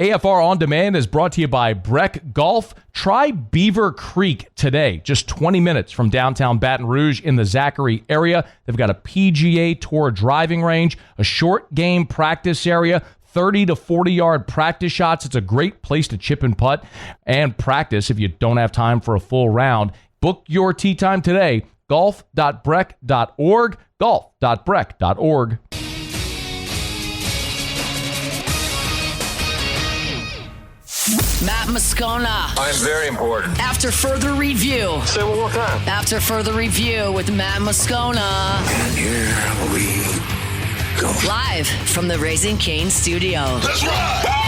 AFR On Demand is brought to you by Breck Golf. Try Beaver Creek today, just 20 minutes from downtown Baton Rouge in the Zachary area. They've got a PGA Tour driving range, a short game practice area, 30 to 40-yard practice shots. It's a great place to chip and putt and practice if you don't have time for a full round. Book your tee time today, golf.breck.org, golf.breck.org. Matt Moscona. I'm very important. After further review. Say it one more time. After further review with Matt Moscona. And here we go. Live from the Raising Cane studio. Let's ride!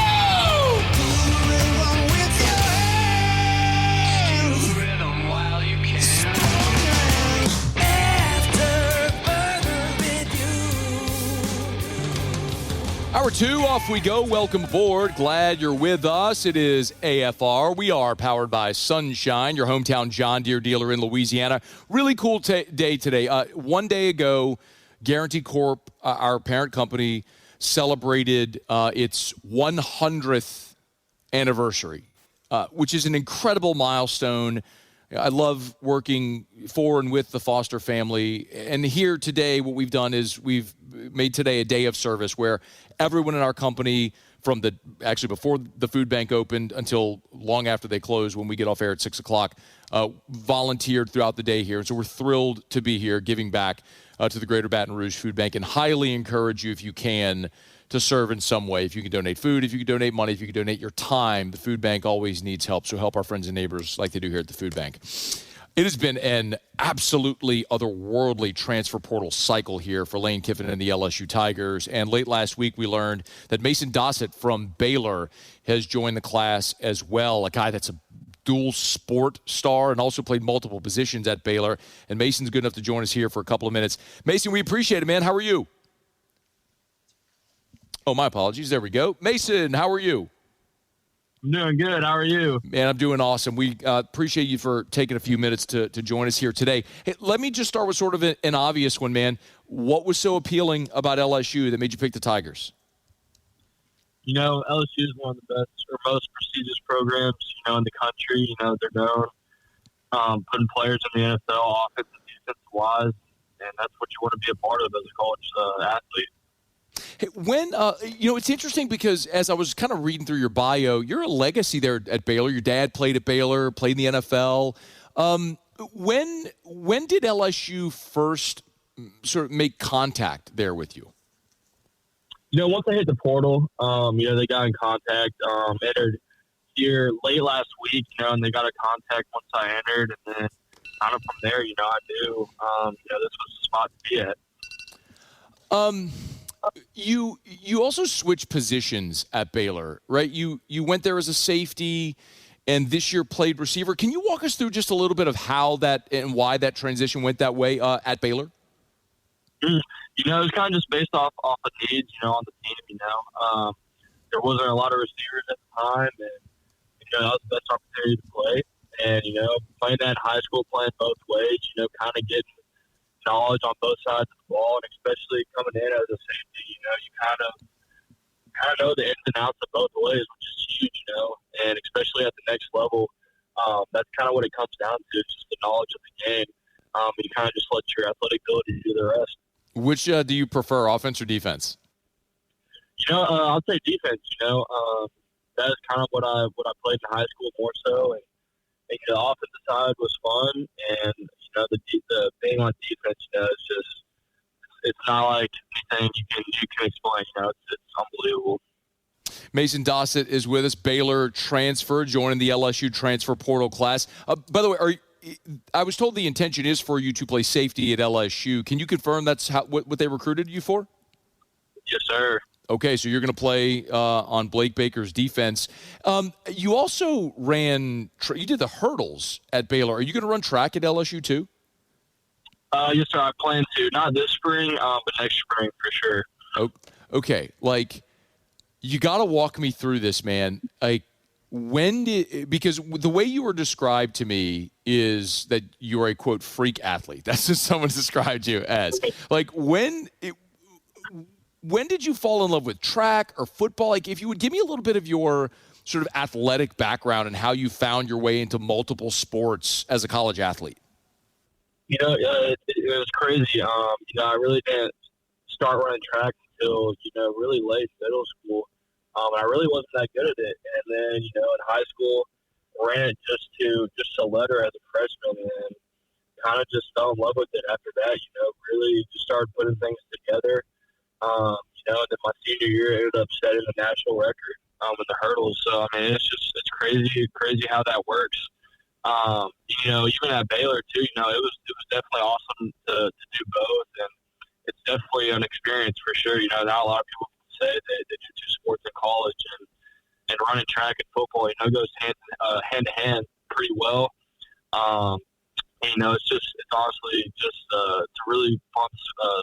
Hour 2, off we go. Welcome aboard. Glad you're with us. It is AFR. We are powered by Sunshine, your hometown John Deere dealer in Louisiana. Really cool day today. 1 day ago, Guarantee Corp, our parent company, celebrated its 100th anniversary, which is an incredible milestone. I love working for and with the Foster family. And here today, what we've done is we've made today a day of service where everyone in our company, from before the food bank opened until long after they closed, when we get off air at 6 o'clock, volunteered throughout the day here. And so we're thrilled to be here giving back to the Greater Baton Rouge Food Bank, and highly encourage you, if you can, to serve in some way. If you can donate food, if you can donate money, if you can donate your time, the food bank always needs help. So help our friends and neighbors like they do here at the food bank. It has been an absolutely otherworldly transfer portal cycle here for Lane Kiffin and the LSU Tigers. And late last week, we learned that Mason Dossett from Baylor has joined the class as well, a guy that's a dual sport star and also played multiple positions at Baylor. And Mason's good enough to join us here for a couple of minutes. Mason, we appreciate it, man. How are you? Oh, my apologies. There we go. Mason, how are you? I'm doing good. How are you? Man, I'm doing awesome. We appreciate you for taking a few minutes to join us here today. Hey, let me just start with sort of an obvious one, man. What was so appealing about LSU that made you pick the Tigers? You know, LSU is one of the best or most prestigious programs, in the country. They're known putting players in the NFL, offensive and defensive-wise, and that's what you want to be a part of as a college athlete. Hey, when it's interesting because as I was kind of reading through your bio, you're a legacy there at Baylor. Your dad played at Baylor, played in the NFL. When did LSU first sort of make contact there with you? Once I hit the portal, they got in contact. Entered here late last week, and they got in contact once I entered, and then kind of from there, I knew, this was the spot to be at. You also switched positions at Baylor, right? You went there as a safety, and this year played receiver. Can you walk us through just a little bit of how that and why that transition went that way at Baylor? It was kind of just based off of needs, on the team. There wasn't a lot of receivers at the time, and that was the best opportunity to play. And playing that in high school, playing both ways, kind of getting knowledge on both sides of the ball, and especially coming in as a safety, you kind of know the ins and outs of both ways, which is huge, and especially at the next level, that's kind of what it comes down to, just the knowledge of the game. You kind of just let your athletic ability do the rest. Which do you prefer, offense or defense? I'll say defense. That is kind of what I played in high school more so, and the offensive side was fun, and the being on defense, it's not like anything you can explain. It's unbelievable. Mason Dossett is with us. Baylor transfer, joining the LSU transfer portal class. By the way, I was told the intention is for you to play safety at LSU. Can you confirm that's what they recruited you for? Yes, sir. Okay, so you're going to play on Blake Baker's defense. You also ran you did the hurdles at Baylor. Are you going to run track at LSU too? Yes, sir. I plan to. Not this spring, but next spring for sure. Okay. You got to walk me through this, man. Because the way you were described to me is that you are a, quote, freak athlete. That's just someone described you as. when did you fall in love with track or football? Like, if you would give me a little bit of your sort of athletic background and how you found your way into multiple sports as a college athlete. It was crazy. I really didn't start running track until, really late middle school. And I really wasn't that good at it. And then, in high school, ran it just to letter as a freshman, and kind of just fell in love with it after that. Really just started putting things together. And then my senior year ended up setting a national record in the hurdles. So I mean, it's crazy how that works. Even at Baylor too, it was definitely awesome to do both, and it's definitely an experience for sure. Not a lot of people say they do two sports in college, and running track and football, goes hand to hand pretty well. It's honestly just a really fun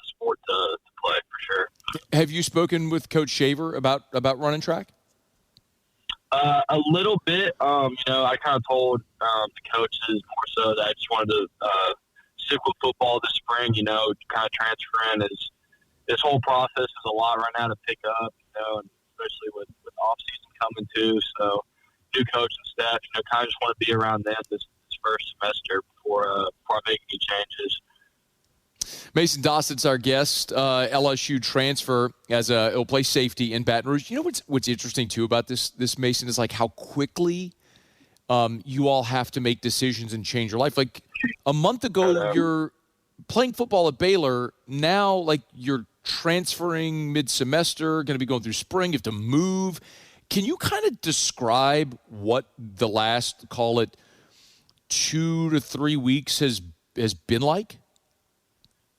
sport to play for sure. Have you spoken with Coach Shaver about running track? A little bit. I kind of told the coaches more so that I just wanted to stick with football this spring, kind of transfer in. This whole process is a lot right now to pick up, and especially with off-season coming too. So new coach and staff, kind of just want to be around them this first semester before I make any changes. Mason Dossett's our guest, LSU transfer he'll play safety in Baton Rouge. What's interesting too about this Mason is like how quickly you all have to make decisions and change your life. Like a month ago, you're playing football at Baylor. Now, like you're transferring mid-semester, going to be going through spring. You have to move. Can you kind of describe what the last, call it, 2 to 3 weeks has been like?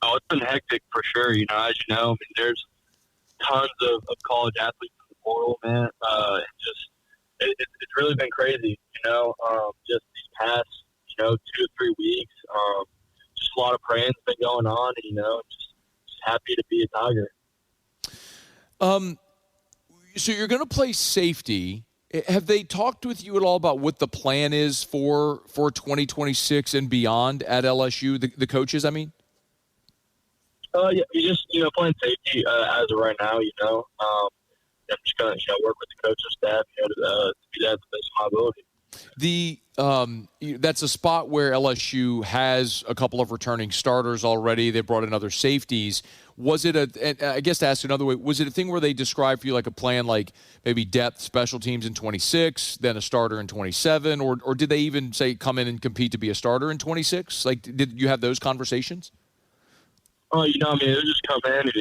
Oh, it's been hectic for sure. As you know, there's tons of college athletes in the portal, man. It's really been crazy, just these past, 2 to 3 weeks. Just a lot of praying's been going on, just happy to be a Tiger. So you're going to play safety. Have they talked with you at all about what the plan is for 2026 and beyond at LSU, the coaches, I mean? Yeah, you just, playing safety as of right now, I'm just going to, work with the coaching staff, to be that to the best of my ability. That's a spot where LSU has a couple of returning starters already. They brought in other safeties. Was it I guess to ask another way, was it a thing where they described for you like a plan, like maybe depth special teams in 26, then a starter in 27, or did they even say come in and compete to be a starter in 26? Like, did you have those conversations? Oh, it was just come in and,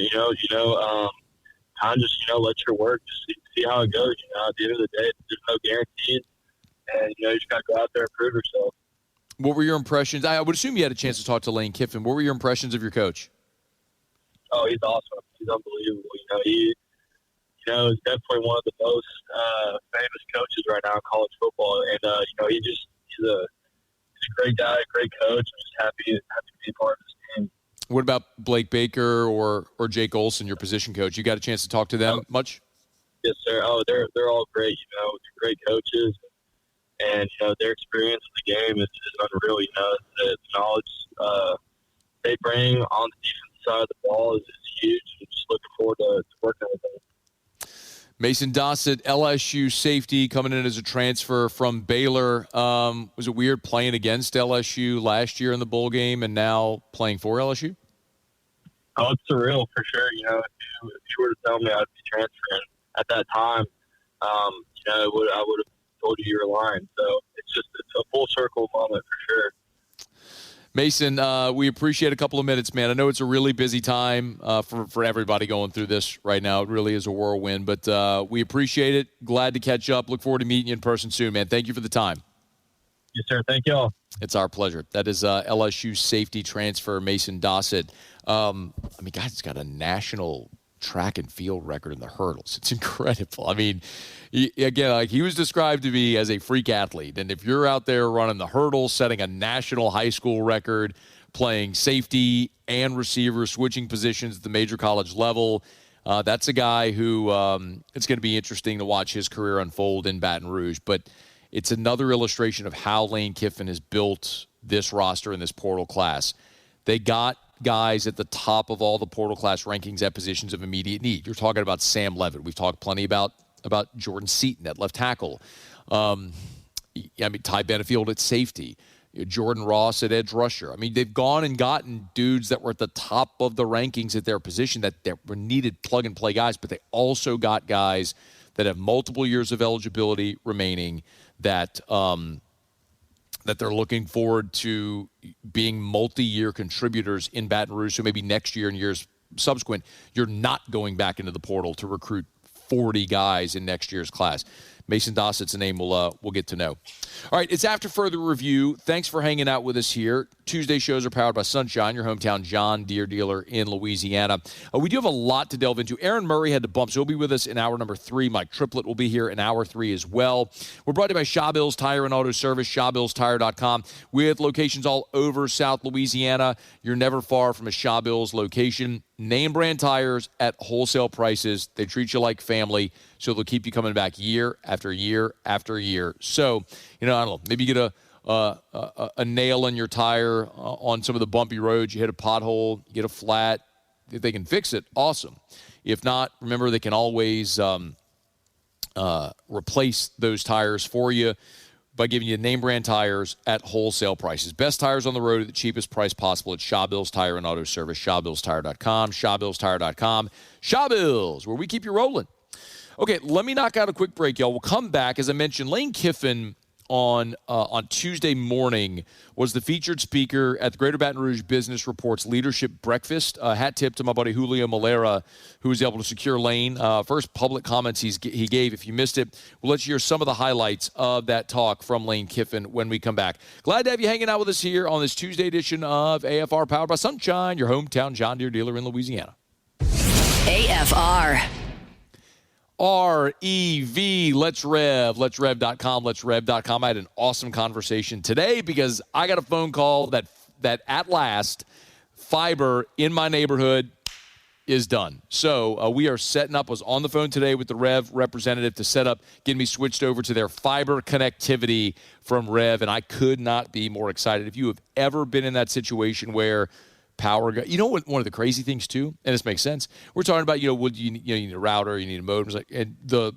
kind of just, let your work, just see how it goes. At the end of the day, there's no guarantees, and, you just got to go out there and prove yourself. What were your impressions? I would assume you had a chance to talk to Lane Kiffin. What were your impressions of your coach? Oh, he's awesome. He's unbelievable. He is definitely one of the most famous coaches right now in college football, and he's a great guy, great coach. I'm just happy to be a part of this team. What about Blake Baker or Jake Olson, your position coach? You got a chance to talk to them much? Yes, sir. Oh, they're all great. They're great coaches, and their experience in the game is unreal. The knowledge they bring on the defensive side of the ball is huge. I'm just looking forward to working with them. Mason Dossett, LSU safety, coming in as a transfer from Baylor. Was it weird playing against LSU last year in the bowl game and now playing for LSU? Oh, it's surreal for sure. If you were to tell me I'd be transferring at that time, I would have told you were lying. So it's a full circle moment for sure. Mason, we appreciate a couple of minutes, man. I know it's a really busy time for everybody going through this right now. It really is a whirlwind, but we appreciate it. Glad to catch up. Look forward to meeting you in person soon, man. Thank you for the time. Yes, sir. Thank you all. It's our pleasure. That is LSU safety transfer Mason Dossett. God, he's got a national track and field record in the hurdles. It's incredible. He was described to be as a freak athlete. And if you're out there running the hurdles, setting a national high school record, playing safety and receiver, switching positions at the major college level, that's a guy who it's going to be interesting to watch his career unfold in Baton Rouge. But it's another illustration of how Lane Kiffin has built this roster in this portal class. They got guys at the top of all the portal class rankings at positions of immediate need. You're talking about Sam Levitt. We've talked plenty about Jordan Seaton at left tackle. Ty Benefield at safety. Jordan Ross at edge rusher. I mean, they've gone and gotten dudes that were at the top of the rankings at their position that were needed plug-and-play guys, but they also got guys that have multiple years of eligibility remaining that they're looking forward to being multi-year contributors in Baton Rouge. So maybe next year and years subsequent, you're not going back into the portal to recruit 40 guys in next year's class. Mason Dossett's a name we'll get to know. All right, it's After Further Review. Thanks for hanging out with us here. Tuesday shows are powered by Sunshine, your hometown John Deere dealer in Louisiana. We do have a lot to delve into. Aaron Murray had to bump, so he'll be with us in hour number 3. Mike Triplett will be here in hour 3 as well. We're brought to you by Shaw Bills Tire and Auto Service, ShawBillsTire.com, with locations all over South Louisiana. You're never far from a Shaw Bills location. Name brand tires at wholesale prices. They treat you like family, so they'll keep you coming back year after year after year. So, I don't know, maybe you get a nail in your tire on some of the bumpy roads. You hit a pothole, you get a flat. If they can fix it, awesome. If not, remember they can always replace those tires for you by giving you name brand tires at wholesale prices. Best tires on the road at the cheapest price possible at Shaw Bills Tire and Auto Service, ShawBillsTire.com, ShawBillsTire.com. Shaw Bills, where we keep you rolling. Okay, let me knock out a quick break, y'all. We'll come back. As I mentioned, Lane Kiffin on Tuesday morning was the featured speaker at the Greater Baton Rouge Business Report's Leadership Breakfast. Hat tip to my buddy Julio Malera, who was able to secure Lane. First public comments he gave. If you missed it, we'll let you hear some of the highlights of that talk from Lane Kiffin when we come back. Glad to have you hanging out with us here on this Tuesday edition of AFR Powered by Sunshine, your hometown John Deere dealer in Louisiana. AFR. REV, Let's Rev, Let'sRev.com, Let'sRev.com. I had an awesome conversation today because I got a phone call that at last, fiber in my neighborhood is done. So we are setting up, was on the phone today with the Rev representative to set up, getting me switched over to their fiber connectivity from Rev, and I could not be more excited. If you have ever been in that situation where power, what one of the crazy things too, and this makes sense. We're talking about, you need a router, you need a modem. And the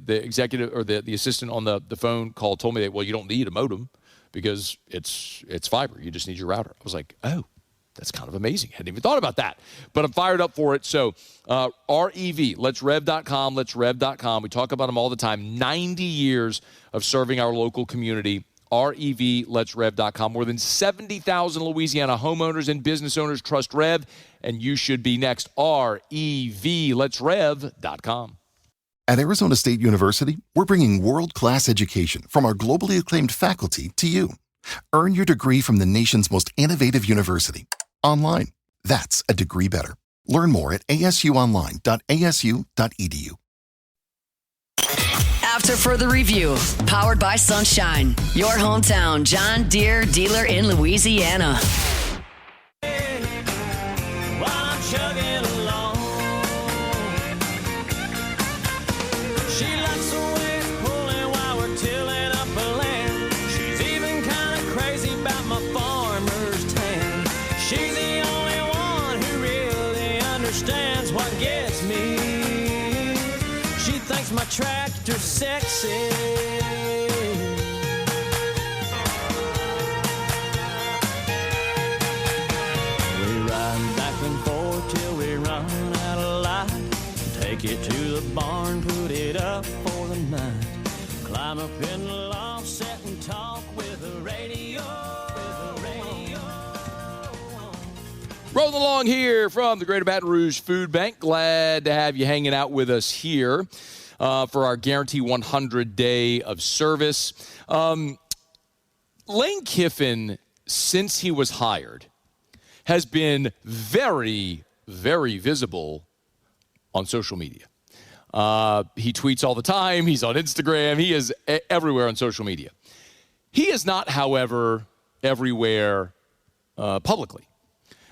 executive or the assistant on the phone call told me that, well, you don't need a modem because it's fiber. You just need your router. I was like, oh, that's kind of amazing. I hadn't even thought about that, but I'm fired up for it. So REV, Let'sRev.com, Let'sRev.com. We talk about them all the time. 90 years of serving our local community. REV, Let'sRev.com. More than 70,000 Louisiana homeowners and business owners trust Rev, and you should be next. REV, Let'sRev.com. At Arizona State University, we're bringing world-class education from our globally acclaimed faculty to you. Earn your degree from the nation's most innovative university. Online. That's a degree better. Learn more at asuonline.asu.edu. After Further Review, powered by Sunshine, your hometown John Deere dealer in Louisiana. My tractor sexy. We ride back and forth till we run out of light. Take it to the barn, put it up for the night. Climb up in the loft, sit and talk with the radio. Rolling along here from the Greater Baton Rouge Food Bank. Glad to have you hanging out with us here for our Guarantee 100 day of service. Lane Kiffin, since he was hired, has been very, very visible on social media. He tweets all the time. He's on Instagram. He is everywhere on social media. He is not, however, everywhere publicly,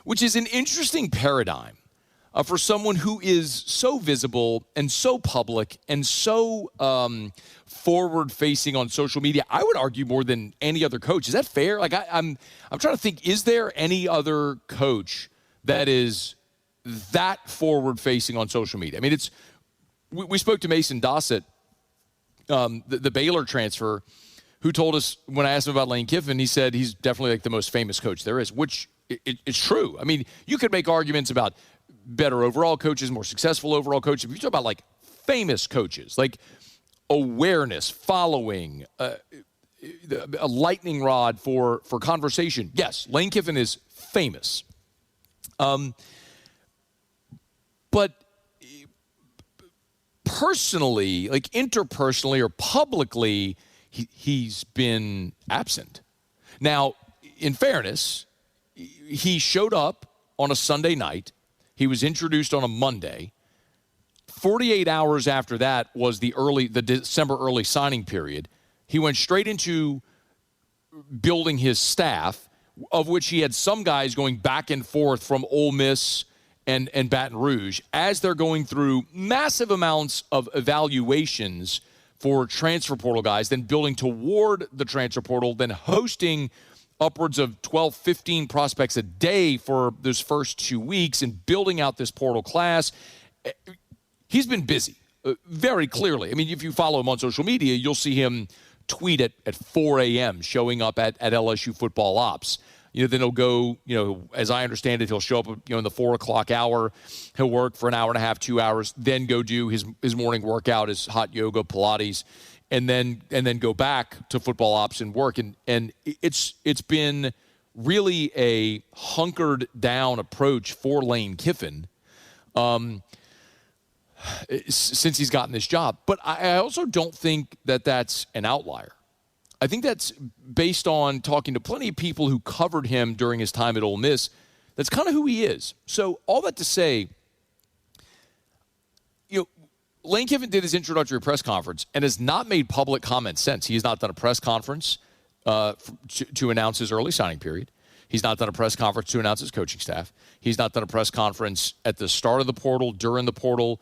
which is an interesting paradigm for someone who is so visible and so public and so forward-facing on social media. I would argue more than any other coach. Is that fair? Like I'm trying to think. Is there any other coach that is that forward-facing on social media. I mean, we spoke to Mason Dossett, the Baylor transfer, who told us, when I asked him about Lane Kiffin, he said he's definitely like the most famous coach there is, which it's true. I mean, you could make arguments about better overall coaches, more successful overall coaches. If you talk about like famous coaches, like awareness, following, a lightning rod for conversation. Yes, Lane Kiffin is famous. But personally, like interpersonally or publicly, he's been absent. Now, in fairness, he showed up on a Sunday night. He was introduced on a Monday. 48 hours after that was the December early signing period. He went straight into building his staff, of which he had some guys going back and forth from Ole Miss and Baton Rouge as they're going through massive amounts of evaluations for transfer portal guys, then building toward the transfer portal, then hosting upwards of 12, 15 prospects a day for those first 2 weeks and building out this portal class. He's been busy, very clearly. I mean, if you follow him on social media, you'll see him tweet at 4 a.m. showing up at LSU football ops. Then he'll go, as I understand it, he'll show up, in the 4 o'clock hour. He'll work for an hour and a half, 2 hours, then go do his morning workout, his hot yoga, Pilates, and then go back to football ops and work. And it's been really a hunkered down approach for Lane Kiffin since he's gotten this job. But I also don't think that that's an outlier. I think that's based on talking to plenty of people who covered him during his time at Ole Miss. That's kind of who he is. So all that to say, Lane Kiffin did his introductory press conference and has not made public comments since. He has not done a press conference to announce his early signing period. He's not done a press conference to announce his coaching staff. He's not done a press conference at the start of the portal, during the portal.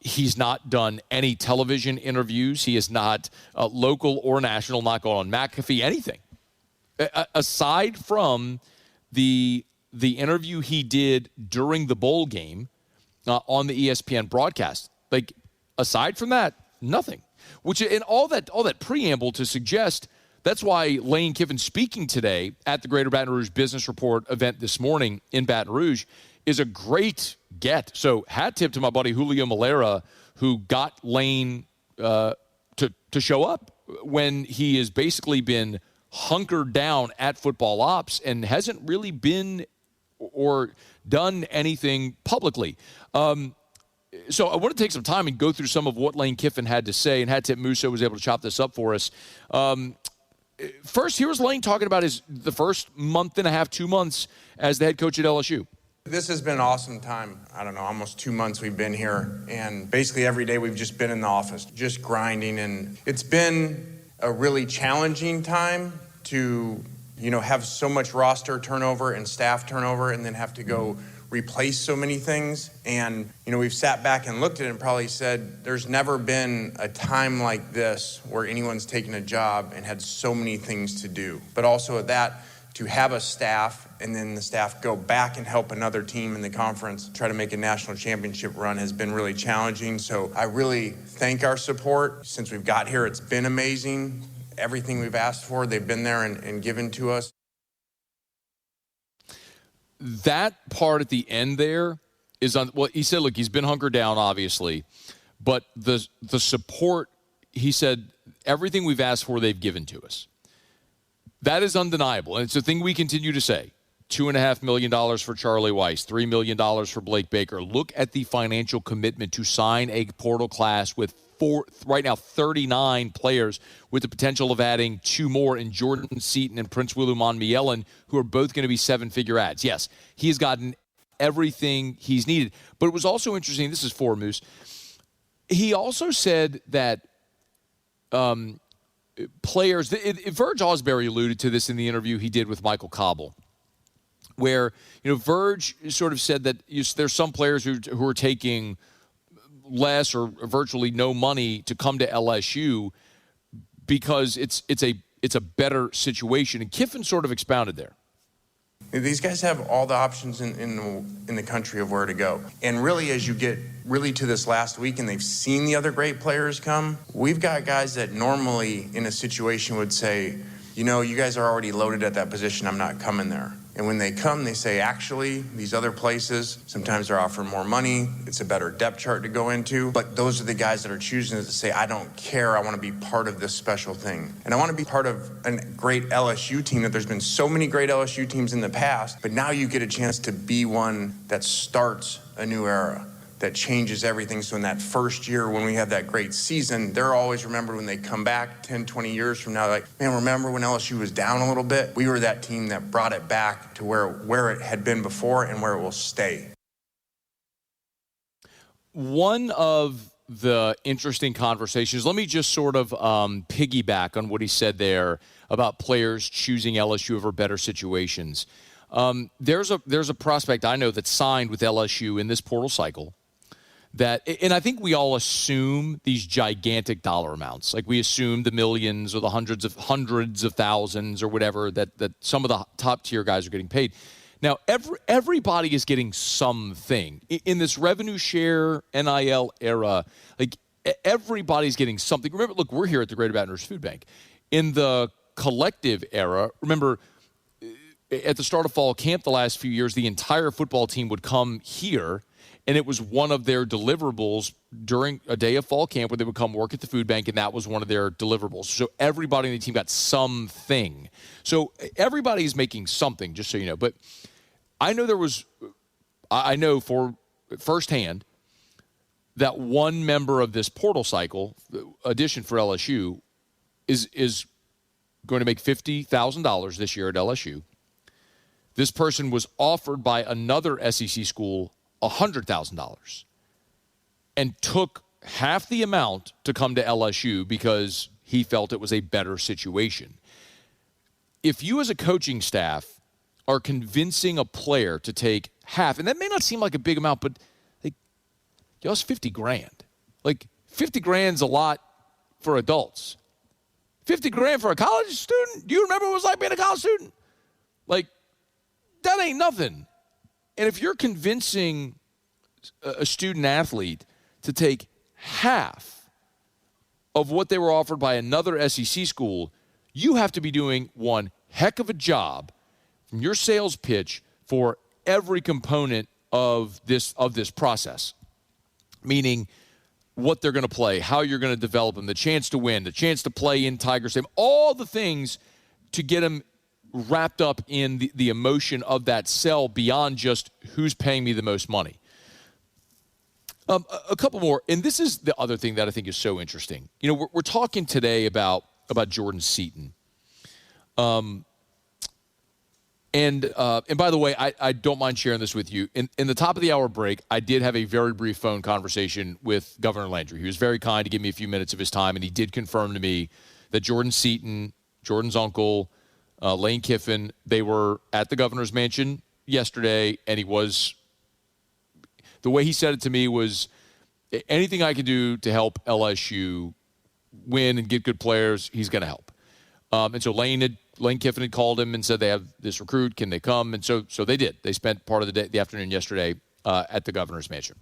He's not done any television interviews. He is not local or national, not going on McAfee, anything. Aside from the interview he did during the bowl game on the ESPN broadcast. Like, aside from that, nothing. And all that preamble to suggest that's why Lane Kiffin speaking today at the Greater Baton Rouge Business Report event this morning in Baton Rouge is a great get. So hat tip to my buddy Julio Malera, who got Lane to show up when he has basically been hunkered down at football ops and hasn't really been or done anything publicly. So I want to take some time and go through some of what Lane Kiffin had to say, and hat tip Musso was able to chop this up for us. First, here's Lane talking about the first month and a half, 2 months as the head coach at LSU. This has been an awesome time. I don't know, almost 2 months we've been here. And basically every day we've just been in the office, just grinding. And it's been a really challenging time to, have so much roster turnover and staff turnover and then have to go replace so many things. And, we've sat back and looked at it and probably said, there's never been a time like this where anyone's taken a job and had so many things to do. But also at that, to have a staff and then the staff go back and help another team in the conference try to make a national championship run has been really challenging. So I really thank our support. Since we've got here, it's been amazing. Everything we've asked for, they've been there and given to us. That part at the end there is he said, look, he's been hunkered down, obviously, but the support, he said, everything we've asked for, they've given to us. That is undeniable, and it's a thing we continue to say. $2.5 million for Charlie Weiss, $3 million for Blake Baker. Look at the financial commitment to sign a portal class with right now 39 players, with the potential of adding 2 more in Jordan Seaton and Prince Willuman Mielen, who are both going to be 7-figure adds. Yes, he has gotten everything he's needed. But it was also interesting, this is for Moose, he also said that players, Verge Osbury alluded to this in the interview he did with Michael Cobble, where, Verge sort of said that there's some players who are taking less or virtually no money to come to LSU because it's a better situation. And Kiffin sort of expounded there. These guys have all the options in the country of where to go. And really, as you get really to this last week and they've seen the other great players come, we've got guys that normally in a situation would say, you know, you guys are already loaded at that position, I'm not coming there. And when they come, they say, actually, these other places, sometimes they're offering more money. It's a better depth chart to go into. But those are the guys that are choosing to say, I don't care. I want to be part of this special thing. And I want to be part of a great LSU team, that there's been so many great LSU teams in the past. But now you get a chance to be one that starts a new era, that changes everything. So in that first year, when we have that great season, they're always remembered when they come back 10, 20 years from now, like, man, remember when LSU was down a little bit? We were that team that brought it back to where it had been before and where it will stay. One of the interesting conversations, let me just sort of piggyback on what he said there about players choosing LSU over better situations. There's a prospect I know that signed with LSU in this portal cycle. And I think we all assume these gigantic dollar amounts. Like we assume the millions or the hundreds of thousands or whatever that some of the top tier guys are getting paid. Now, everybody is getting something. In this revenue share NIL era, like everybody's getting something. Remember, look, we're here at the Greater Baton Rouge Food Bank. In the collective era, remember, at the start of fall camp the last few years, the entire football team would come here, and it was one of their deliverables during a day of fall camp where they would come work at the food bank, and that was one of their deliverables. So everybody in the team got something. So everybody's making something, just so you know. But I know for firsthand that one member of this portal cycle, addition for LSU, is going to make $50,000 this year at LSU. This person was offered by another SEC school $100,000 and took half the amount to come to LSU because he felt it was a better situation. If you as a coaching staff are convincing a player to take half, and that may not seem like a big amount, but like, yo, it's $50,000. Like $50,000's a lot for adults. $50,000 for a college student? Do you remember what it was like being a college student? Like, that ain't nothing. And if you're convincing a student athlete to take half of what they were offered by another SEC school, you have to be doing one heck of a job from your sales pitch for every component of this process. Meaning what they're going to play, how you're going to develop them, the chance to win, the chance to play in Tiger Stadium, all the things to get them wrapped up in the emotion of that sell beyond just who's paying me the most money. A couple more, and this is the other thing that I think is so interesting. You know, we're talking today about Jordan Seaton. And by the way, I don't mind sharing this with you. In the top of the hour break, I did have a very brief phone conversation with Governor Landry. He was very kind to give me a few minutes of his time, and he did confirm to me that Jordan Seaton, Jordan's uncle, Lane Kiffin, they were at the governor's mansion yesterday, and the way he said it to me was, anything I can do to help LSU win and get good players, he's going to help. And so Lane Kiffin had called him and said they have this recruit, can they come? And so they did. They spent part of the afternoon yesterday at the governor's mansion.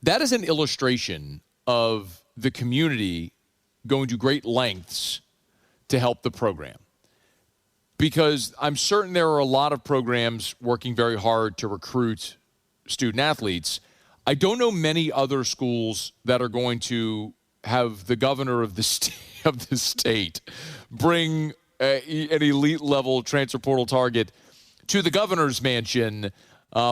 That is an illustration of the community going to great lengths to help the program. Because I'm certain there are a lot of programs working very hard to recruit student athletes. I don't know many other schools that are going to have the governor of the state bring an elite level transfer portal target to the governor's mansion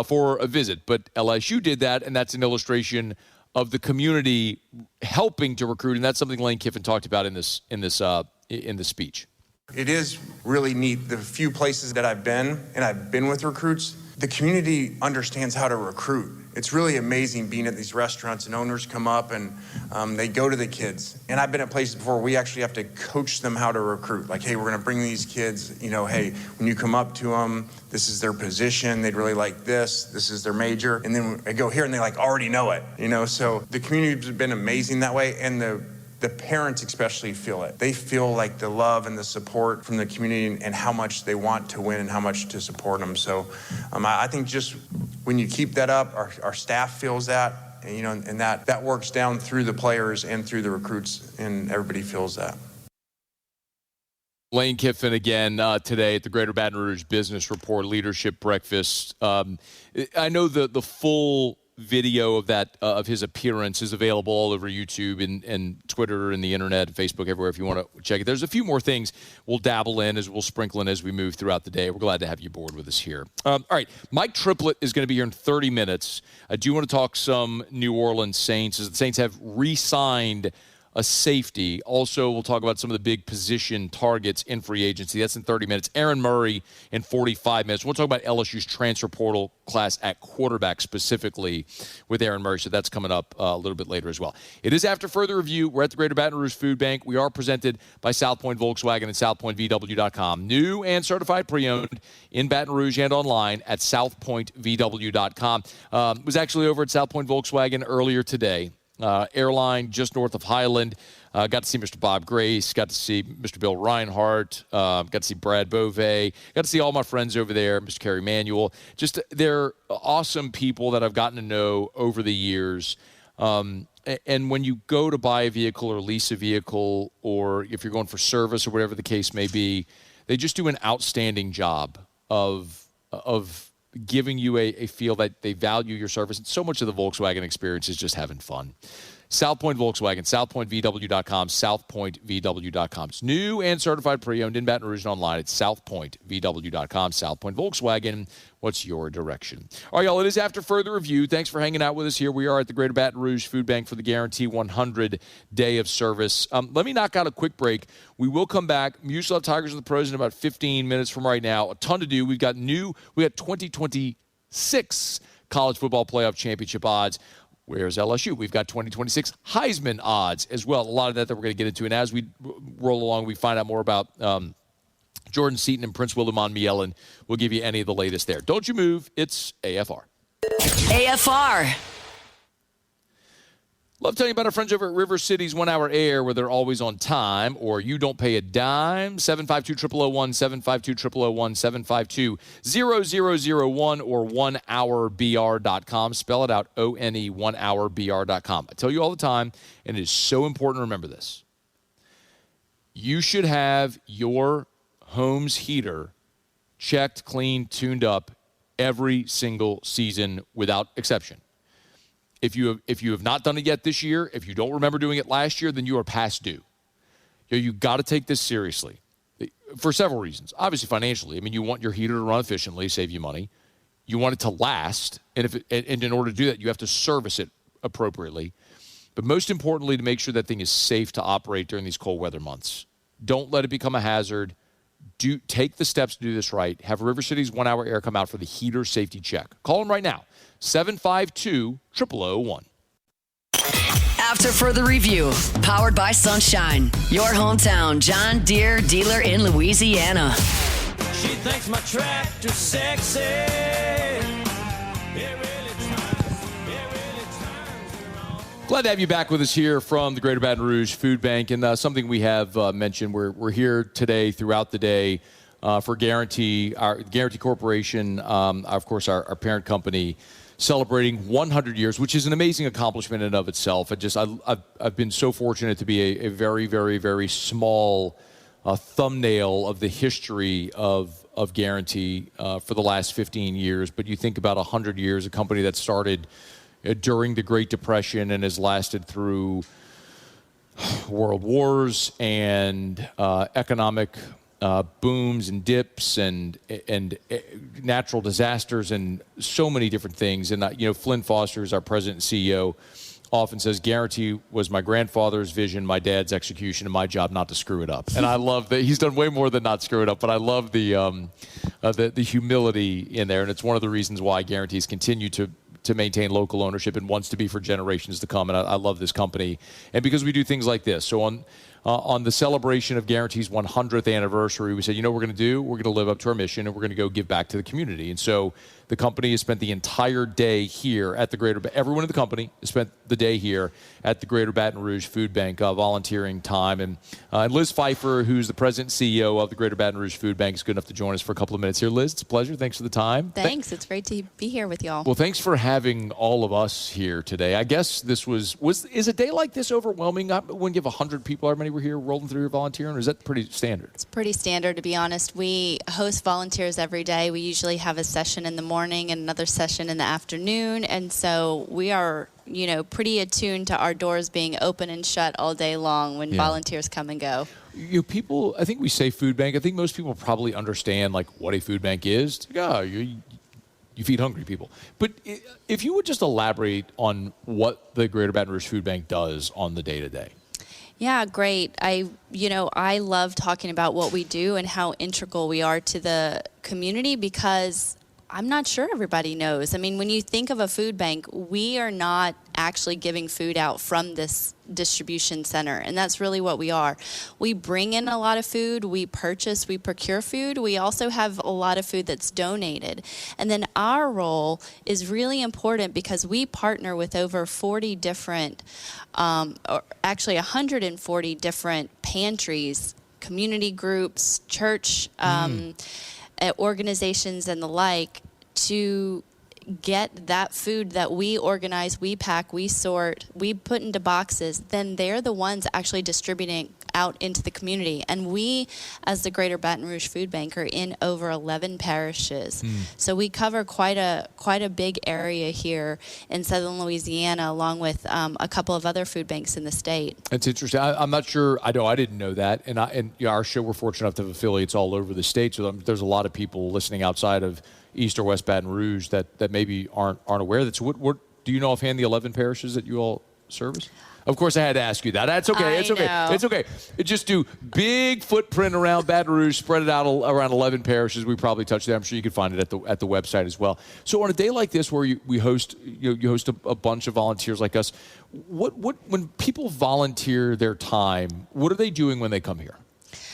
for a visit. But LSU did that, and that's an illustration of the community helping to recruit, and that's something Lane Kiffin talked about in the speech. It is really neat. The few places that I've been with recruits, the community understands how to recruit. It's really amazing being at these restaurants and owners come up and they go to the kids. And I've been at places before where we actually have to coach them how to recruit. Like, hey, we're going to bring these kids, hey, when you come up to them, this is their position. They'd really like this. This is their major. And then I go here and they already know it, So the community's been amazing that way. And the the parents especially feel it. They feel like the love and the support from the community and how much they want to win and how much to support them. So I think just when you keep that up, our staff feels that, and, and that works down through the players and through the recruits, and everybody feels that. Lane Kiffin again today at the Greater Baton Rouge Business Report Leadership Breakfast. I know the full video of that of his appearance is available all over YouTube and Twitter and the internet, Facebook, everywhere if you want to check it. There's a few more things we'll dabble in, as we'll sprinkle in as we move throughout the day. We're glad to have you aboard with us here. All right, Mike Triplett is going to be here in 30 minutes. I do want to talk some New Orleans Saints, as the Saints have re-signed a safety. Also, we'll talk about some of the big position targets in free agency. That's in 30 minutes. Aaron Murray in 45 minutes. We'll talk about LSU's transfer portal class at quarterback specifically with Aaron Murray, so that's coming up a little bit later as well. It is after further review. We're at the Greater Baton Rouge Food Bank. We are presented by South Point Volkswagen and SouthPointVW.com. New and certified pre-owned in Baton Rouge and online at SouthPointVW.com. Was actually over at South Point Volkswagen earlier today. Airline just north of Highland. Got to see Mr. Bob Grace. Got to see Mr. Bill Reinhardt. Got to see Brad Bove. Got to see all my friends over there, Mr. Kerry Manuel. Just they're awesome people that I've gotten to know over the years. And when you go to buy a vehicle or lease a vehicle, or if you're going for service or whatever the case may be, they just do an outstanding job of giving you a feel that they value your service. And so much of the Volkswagen experience is just having fun. South Point Volkswagen, SouthPointVW.com, SouthPointVW.com. It's new and certified pre-owned in Baton Rouge and online at SouthPointVW.com. South Point Volkswagen, what's your direction? All right, y'all, it is after further review. Thanks for hanging out with us here. We are at the Greater Baton Rouge Food Bank for the Guarantee 100 Day of Service. Let me knock out a quick break. We will come back. Mucilov Tigers of the Pros in about 15 minutes from right now. A ton to do. We got 2026 college football playoff championship odds. Where's LSU? We've got 2026 Heisman odds as well. A lot of that we're going to get into. And as we roll along, we find out more about Jordan Seaton and Prince William Mielen. We'll give you any of the latest there. Don't you move. It's AFR. AFR. Love telling you about our friends over at River City's 1 Hour Air, where they're always on time, or you don't pay a dime. 752-0001, 752-0001, 752-0001, or 1hourbr.com. Spell it out, O-N-E, 1hourbr.com. I tell you all the time, and it is so important to remember this. You should have your home's heater checked, cleaned, tuned up every single season without exception. If you have not done it yet this year, if you don't remember doing it last year, then you are past due. You got to take this seriously for several reasons. Obviously, financially. I mean, you want your heater to run efficiently, save you money. You want it to last, and in order to do that, you have to service it appropriately. But most importantly, to make sure that thing is safe to operate during these cold weather months. Don't let it become a hazard. Take the steps to do this right. Have River City's 1 Hour Air come out for the heater safety check. Call them right now. 752-0001. After further review, powered by Sunshine, your hometown John Deere dealer in Louisiana. She thinks my tractor's sexy. Glad to have you back with us here from the Greater Baton Rouge Food Bank. And something we have mentioned, we're here today throughout the day for Guarantee, our Guarantee Corporation, of course, our parent company, celebrating 100 years, which is an amazing accomplishment in and of itself. I've been so fortunate to be a very, very, very small thumbnail of the history of Guarantee for the last 15 years. But you think about 100 years, a company that started during the Great Depression and has lasted through world wars and economic booms and dips and natural disasters and so many different things. And Flynn Foster, our president and CEO, often says Guarantee was my grandfather's vision, my dad's execution, and my job not to screw it up. And I love that he's done way more than not screw it up. But I love the humility in there, and it's one of the reasons why Guarantees continue to maintain local ownership and wants to be for generations to come. And I love this company, and because we do things like this. So on the celebration of Guarantee's 100th anniversary, we said, you know what we're going to do? We're going to live up to our mission, and we're going to go give back to the community. And so the company has spent the entire day here at the everyone in the company has spent the day here at the Greater Baton Rouge Food Bank, volunteering time. And Liz Pfeiffer, who's the president and CEO of the Greater Baton Rouge Food Bank, is good enough to join us for a couple of minutes here. Liz, it's a pleasure. Thanks for the time. Thanks. It's great to be here with y'all. Well, thanks for having all of us here today. I guess this is a day like this overwhelming? When you have 100 people, how many were here rolling through your volunteering, or is that pretty standard? It's pretty standard, to be honest. We host volunteers every day. We usually have a session in the morning and another session in the afternoon, and so we are pretty attuned to our doors being open and shut all day long when volunteers come and go. People, I think we say food bank. I think most people probably understand what a food bank is. You feed hungry people. But if you would just elaborate on what the Greater Baton Rouge Food Bank does on the day-to-day. Yeah, great. I love talking about what we do and how integral we are to the community, because I'm not sure everybody knows. I mean, when you think of a food bank, we are not actually giving food out from this distribution center, and that's really what we are. We bring in a lot of food, we procure food. We also have a lot of food that's donated. And then our role is really important because we partner with over 40 different, or actually 140 different pantries, community groups, church organizations and the like, to get that food that we organize, we pack, we sort, we put into boxes. Then they're the ones actually distributing out into the community. And we, as the Greater Baton Rouge Food Bank, are in over 11 parishes. So we cover quite a big area here in southern Louisiana, along with a couple of other food banks in the state. It's interesting. I'm not sure. I didn't know that. And our show, we're fortunate enough to have affiliates all over the state. So there's a lot of people listening outside of East or West Baton Rouge that maybe aren't aware of that. So what do you know offhand the 11 parishes that you all service? Of course, I had to ask you that. That's okay. It's okay. Just do big footprint around Baton Rouge, spread it out around 11 parishes. We probably touched that. I'm sure you can find it at the website as well. So on a day like this, where you host a bunch of volunteers like us, what when people volunteer their time, what are they doing when they come here?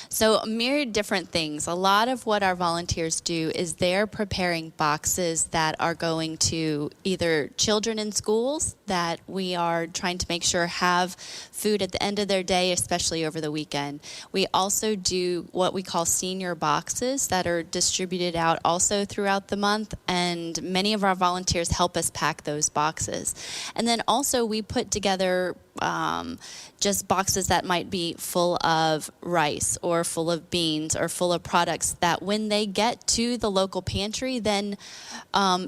So a myriad different things. A lot of what our volunteers do is they're preparing boxes that are going to either children in schools that we are trying to make sure have food at the end of their day, especially over the weekend. We also do what we call senior boxes that are distributed out also throughout the month, and many of our volunteers help us pack those boxes. And then also we put together just boxes that might be full of rice or full of beans or full of products that when they get to the local pantry, then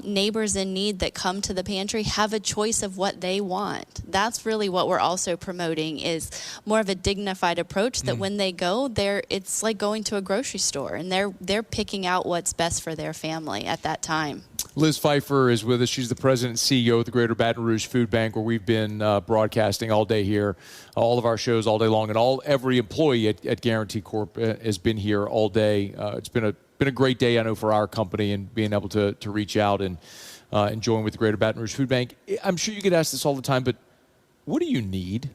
neighbors in need that come to the pantry have a choice of what they want. That's really what we're also promoting, is more of a dignified approach that when they go there, it's like going to a grocery store, and they're picking out what's best for their family at that time. Liz Pfeiffer is with us. She's the president and CEO of the Greater Baton Rouge Food Bank, where we've been broadcasting all day here, all of our shows all day long, and every employee at Guarantee Corp has been here all day. It's been a great day, I know, for our company, and being able to reach out and join with the Greater Baton Rouge Food Bank. I'm sure you get asked this all the time, but what do you need?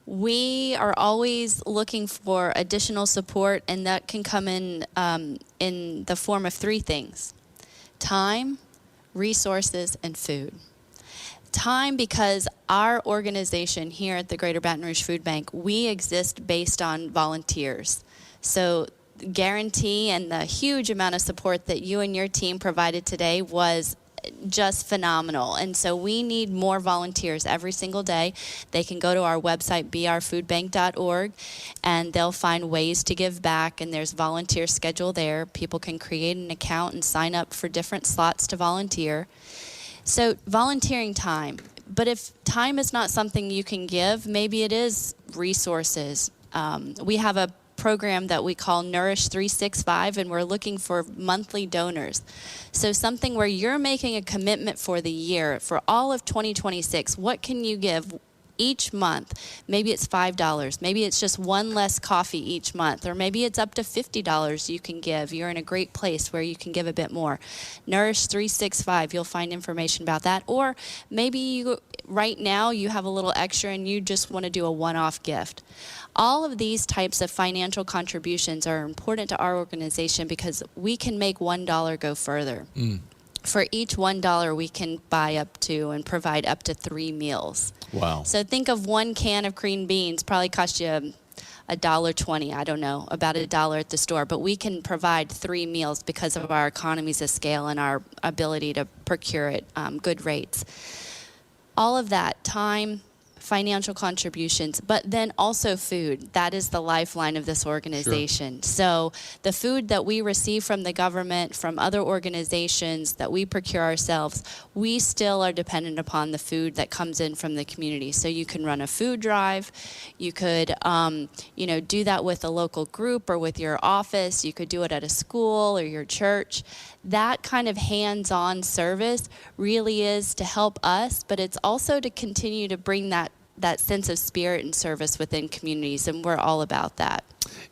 We are always looking for additional support, and that can come in the form of three things: time, resources, and food. Time, because our organization here at the Greater Baton Rouge Food Bank, we exist based on volunteers. So Guarantee and the huge amount of support that you and your team provided today was just phenomenal. And so we need more volunteers every single day. They can go to our website, beourfoodbank.org, and they'll find ways to give back, and there's volunteer schedule there. People can create an account and sign up for different slots to volunteer. So volunteering time. But if time is not something you can give, maybe it is resources. We have a program that we call Nourish 365, and we're looking for monthly donors. So something where you're making a commitment for the year, for all of 2026. What can you give each month. Maybe it's $5. Maybe it's just one less coffee each month, or maybe it's up to $50 you can give. You're in a great place where you can give a bit more. Nourish 365, you'll find information about that. Or maybe right now you have a little extra and you just want to do a one-off gift. All of these types of financial contributions are important to our organization because we can make $1 go further. For each $1, we can buy up to and provide up to 3 meals. Wow. So think of one can of green beans probably cost you $1.20. I don't know, about $1 at the store. But we can provide 3 meals because of our economies of scale and our ability to procure it good rates. All of that, time, financial contributions, but then also food. That is the lifeline of this organization. Sure. So the food that we receive from the government, from other organizations that we procure ourselves, we still are dependent upon the food that comes in from the community. So you can run a food drive. You could, do that with a local group or with your office. You could do it at a school or your church. That kind of hands-on service really is to help us, but it's also to continue to bring that sense of spirit and service within communities, and we're all about that.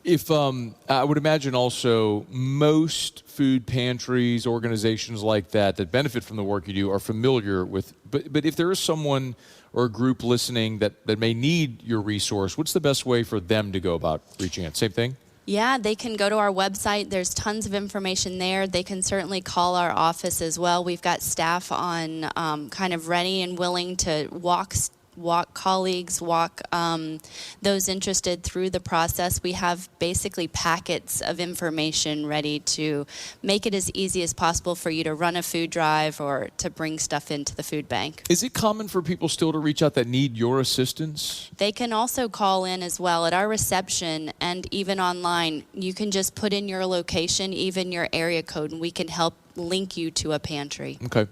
If I would imagine also most food pantries, organizations like that benefit from the work you do are familiar with, but if there is someone or a group listening that may need your resource, what's the best way for them to go about reaching out? Same thing? Yeah, they can go to our website. There's tons of information there. They can certainly call our office as well. We've got staff on kind of ready and willing to walk colleagues, those interested through the process. We have basically packets of information ready to make it as easy as possible for you to run a food drive or to bring stuff into the food bank. Is it common for people still to reach out that need your assistance? They can also call in as well at our reception, and even online. You can just put in your location, even your area code, and we can help link you to a pantry. Okay.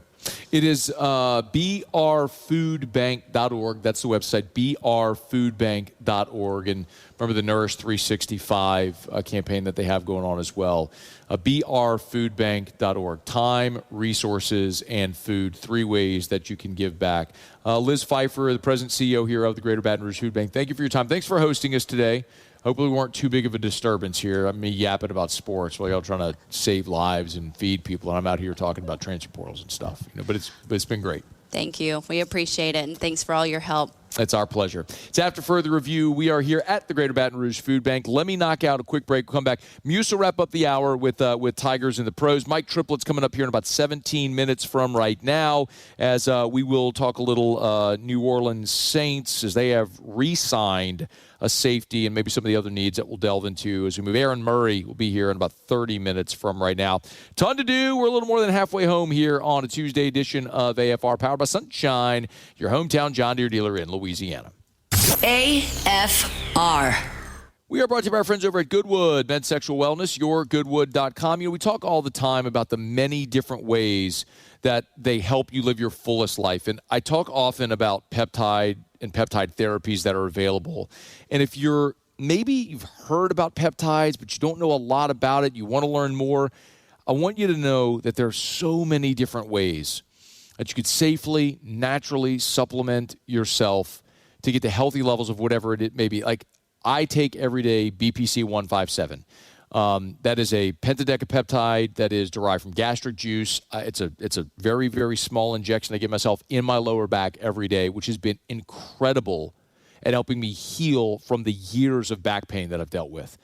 It is brfoodbank.org. That's the website, brfoodbank.org. And remember the Nourish 365 campaign that they have going on as well. brfoodbank.org. Time, resources, and food. 3 ways that you can give back. Liz Pfeiffer, the president CEO here of the Greater Baton Rouge Food Bank, thank you for your time. Thanks for hosting us today. Hopefully we weren't too big of a disturbance here. I'm me yapping about sports while y'all trying to save lives and feed people, and I'm out here talking about transfer portals and stuff. But it's been great. Thank you. We appreciate it, and thanks for all your help. It's our pleasure. It's After Further Review. We are here at the Greater Baton Rouge Food Bank. Let me knock out a quick break. We'll come back. Muse will wrap up the hour with Tigers and the Pros. Mike Triplett's coming up here in about 17 minutes from right now, as we will talk a little New Orleans Saints, as they have re-signed a safety and maybe some of the other needs that we'll delve into as we move. Aaron Murray will be here in about 30 minutes from right now. Ton to do. We're a little more than halfway home here on a Tuesday edition of AFR, powered by Sunshine, your hometown John Deere dealer in Louisiana. AFR. We are brought to you by our friends over at Goodwood, Men's Sexual Wellness, yourgoodwood.com. We talk all the time about the many different ways that they help you live your fullest life. And I talk often about peptide and peptide therapies that are available. And if maybe you've heard about peptides, but you don't know a lot about it, you want to learn more, I want you to know that there are so many different ways that you could safely, naturally supplement yourself to get to healthy levels of whatever it may be. Like, I take everyday BPC 157. That is a pentadecapeptide that is derived from gastric juice. It's a very, very small injection I give myself in my lower back every day, which has been incredible at helping me heal from the years of back pain that I've dealt with.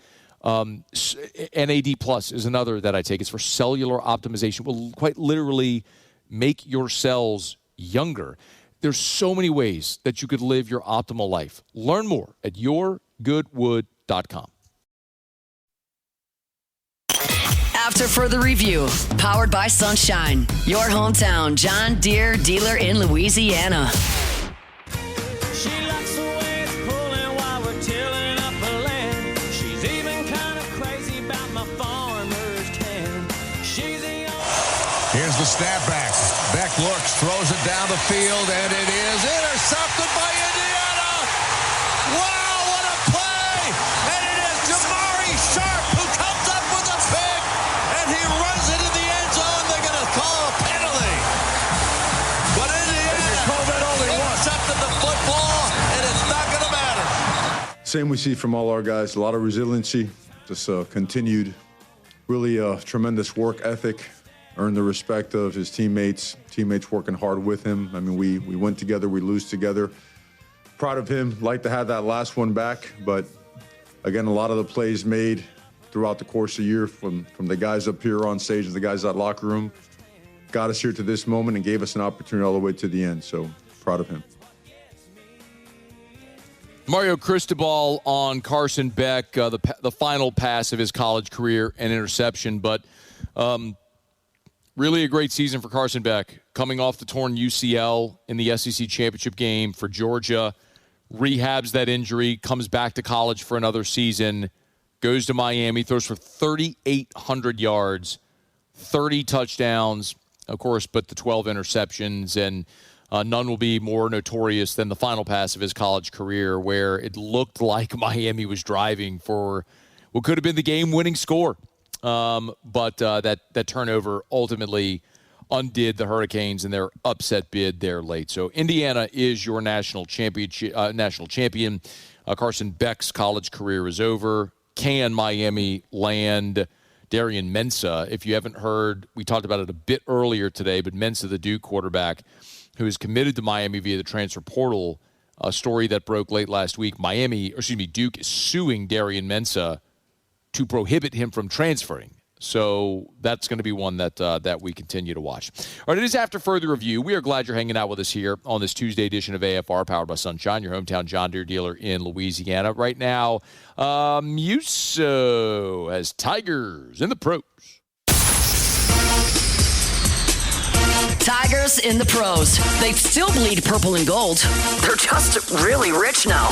NAD Plus is another that I take. It's for cellular optimization. It will quite literally make your cells younger. There's so many ways that you could live your optimal life. Learn more at yourgoodwood.com. After Further Review, powered by Sunshine, your hometown John Deere dealer in Louisiana. She likes the way it's pulling while we're tilling up the land. She's even kind of crazy about my farmer's tan. She's the Here's the snap back. Beck looks, throws it down the field, and it is intercepted by Indiana. Wow, what a play! And it is Jamari Sharp who comes up with a pick, and he runs it in the end zone. They're going to call a penalty. But Indiana intercepted the football, and Same we see from all our guys, a lot of resiliency, just continued really tremendous work ethic, earned the respect of his teammates working hard with him. I mean, we win together, we lose together. Proud of him, like to have that last one back, but again, a lot of the plays made throughout the course of the year from the guys up here on stage and the guys in that locker room got us here to this moment and gave us an opportunity all the way to the end. So proud of him. Mario Cristobal on Carson Beck, the final pass of his college career, an interception, but really a great season for Carson Beck, coming off the torn UCL in the SEC championship game for Georgia, rehabs that injury, comes back to college for another season, goes to Miami, throws for 3,800 yards, 30 touchdowns, of course, but the 12 interceptions, and none will be more notorious than the final pass of his college career, where it looked like Miami was driving for what could have been the game-winning score. But that turnover ultimately undid the Hurricanes in their upset bid there late. So Indiana is your national champion. Carson Beck's college career is over. Can Miami land Darian Mensah? If you haven't heard, we talked about it a bit earlier today, but Mensah, the Duke quarterback, who is committed to Miami via the transfer portal, a story that broke late last week. Duke is suing Darian Mensah to prohibit him from transferring. So that's going to be one that we continue to watch. All right, it is After Further Review. We are glad you're hanging out with us here on this Tuesday edition of AFR, powered by Sunshine, your hometown John Deere dealer in Louisiana. Right now, Musso has Tigers in the pros. Tigers in the pros. They still bleed purple and gold. They're just really rich now.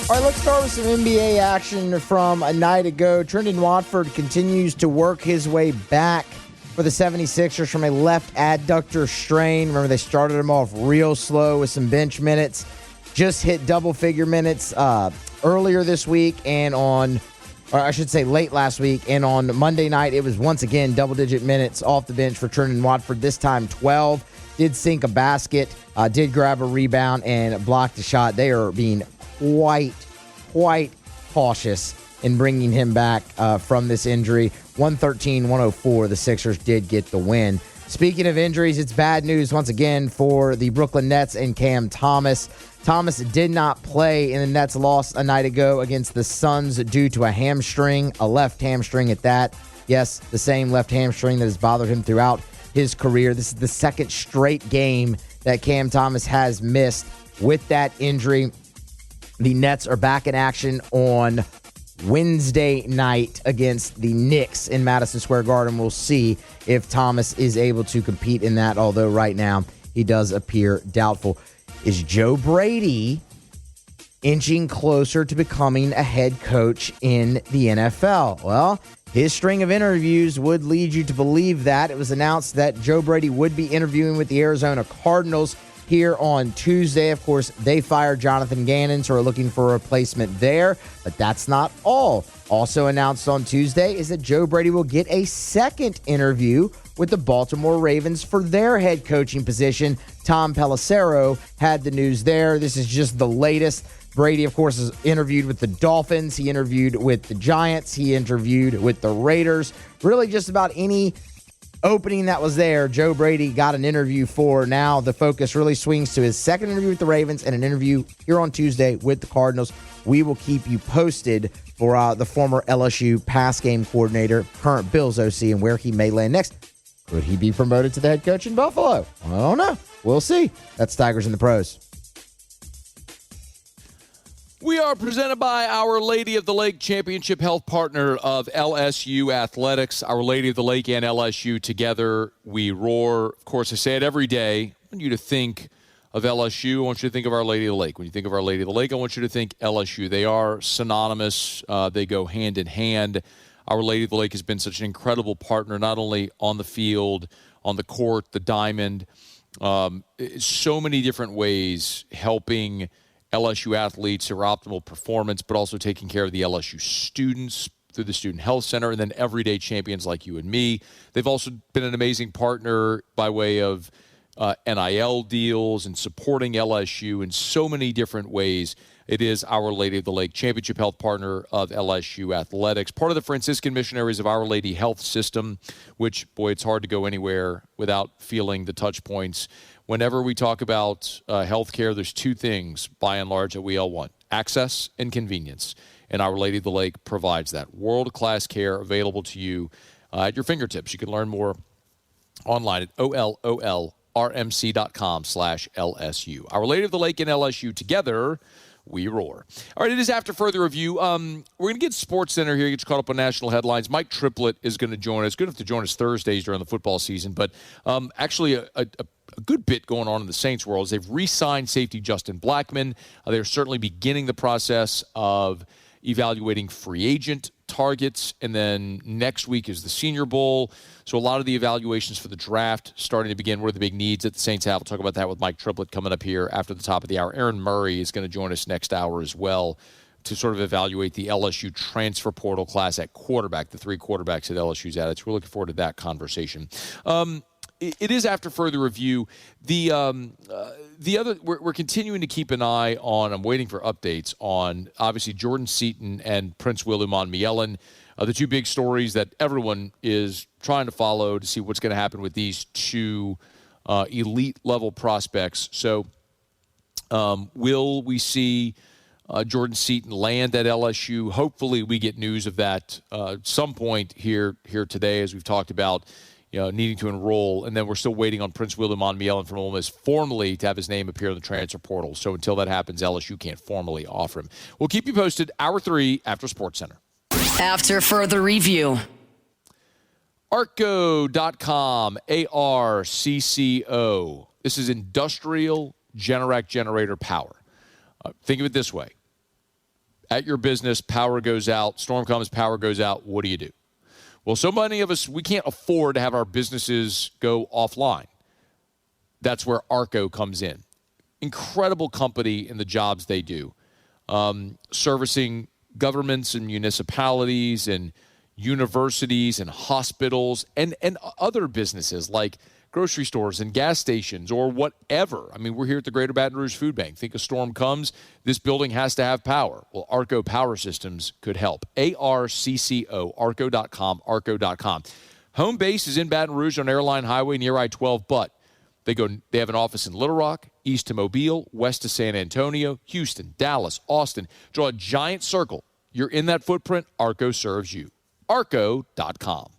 All right, let's start with some NBA action from a night ago. Trendon Watford continues to work his way back for the 76ers from a left adductor strain. Remember, they started him off real slow with some bench minutes. Just hit double-figure minutes earlier this week late last week. And on Monday night, it was once again double-digit minutes off the bench for Trendon Watford, this time 12. Did sink a basket, did grab a rebound, and blocked a shot. They are being quite cautious in bringing him back from this injury. 113-104, the Sixers did get the win. Speaking of injuries, it's bad news once again for the Brooklyn Nets and Cam Thomas. Thomas did not play in the Nets' loss a night ago against the Suns due to a left hamstring at that. Yes, the same left hamstring that has bothered him throughout his career. This is the second straight game that Cam Thomas has missed with that injury. The Nets are back in action on Wednesday night against the Knicks in Madison Square Garden. We'll see if Thomas is able to compete in that, although right now he does appear doubtful. Is Joe Brady inching closer to becoming a head coach in the NFL? Well, his string of interviews would lead you to believe that. It was announced that Joe Brady would be interviewing with the Arizona Cardinals here on Tuesday. Of course, they fired Jonathan Gannon, so we're looking for a replacement there. But that's not all. Also announced on Tuesday is that Joe Brady will get a second interview with the Baltimore Ravens for their head coaching position. Tom Pelissero had the news there. This is just the latest. Brady, of course, is interviewed with the Dolphins. He interviewed with the Giants. He interviewed with the Raiders. Really just about any opening that was there, Joe Brady got an interview for. Now the focus really swings to his second interview with the Ravens and an interview here on Tuesday with the Cardinals. We will keep you posted for the former LSU pass game coordinator, current Bills OC, and where he may land next. Could he be promoted to the head coach in Buffalo? I don't know. We'll see. That's Tigers in the Pros. We are presented by Our Lady of the Lake, championship health partner of LSU Athletics. Our Lady of the Lake and LSU together, we roar. Of course, I say it every day. I want you to think of LSU. I want you to think of Our Lady of the Lake. When you think of Our Lady of the Lake, I want you to think LSU. They are synonymous. They go hand in hand. Our Lady of the Lake has been such an incredible partner, not only on the field, on the court, the diamond, so many different ways helping LSU athletes their optimal performance, but also taking care of the LSU students through the Student Health Center, and then everyday champions like you and me. They've also been an amazing partner by way of NIL deals and supporting LSU in so many different ways. It is Our Lady of the Lake, championship health partner of LSU Athletics, part of the Franciscan Missionaries of Our Lady Health System, which, boy, it's hard to go anywhere without feeling the touch points. Whenever we talk about healthcare, there's two things, by and large, that we all want: access and convenience. And Our Lady of the Lake provides that. World-class care available to you at your fingertips. You can learn more online at ololrmc.com/LSU. Our Lady of the Lake and LSU, together we roar. All right, it is after further review. We're going to get Sports Center here, get you caught up on national headlines. Mike Triplett is going to join us. Good enough to join us Thursdays during the football season, but actually a good bit going on in the Saints world is they've re-signed safety Justin Blackmon. They're certainly beginning the process of evaluating free agent targets, and then next week is the Senior Bowl. So a lot of the evaluations for the draft starting to begin. What are the big needs that the Saints have? We'll talk about that with Mike Triplett coming up here after the top of the hour. Aaron Murray is going to join us next hour as well to sort of evaluate the LSU transfer portal class at quarterback, the 3 quarterbacks that LSU's added. So we're looking forward to that conversation. It is after further review. The other, we're continuing to keep an eye on, I'm waiting for updates on, obviously, Jordan Seaton and Prince Willie Mielen, the two big stories that everyone is trying to follow to see what's going to happen with these two elite-level prospects. So will we see Jordan Seaton land at LSU? Hopefully we get news of that some point here today, as we've talked about, needing to enroll, and then we're still waiting on Prince Willie Mielen from Ole Miss formally to have his name appear in the transfer portal. So until that happens, LSU can't formally offer him. We'll keep you posted. Hour 3 after Sports Center. After further review. Arco.com, ARCCO. This is industrial Generac generator power. Think of it this way. At your business, power goes out, storm comes, power goes out. What do you do? Well, so many of us, we can't afford to have our businesses go offline. That's where Arco comes in. Incredible company in the jobs they do, servicing governments and municipalities and universities and hospitals and other businesses like grocery stores and gas stations or whatever. I mean, we're here at the Greater Baton Rouge Food Bank. Think a storm comes, this building has to have power. Well, Arco Power Systems could help. ARCCO, Arco.com, Arco.com. Home base is in Baton Rouge on Airline Highway near I-12, but they have an office in Little Rock, east to Mobile, west to San Antonio, Houston, Dallas, Austin. Draw a giant circle. You're in that footprint, Arco serves you. Arco.com.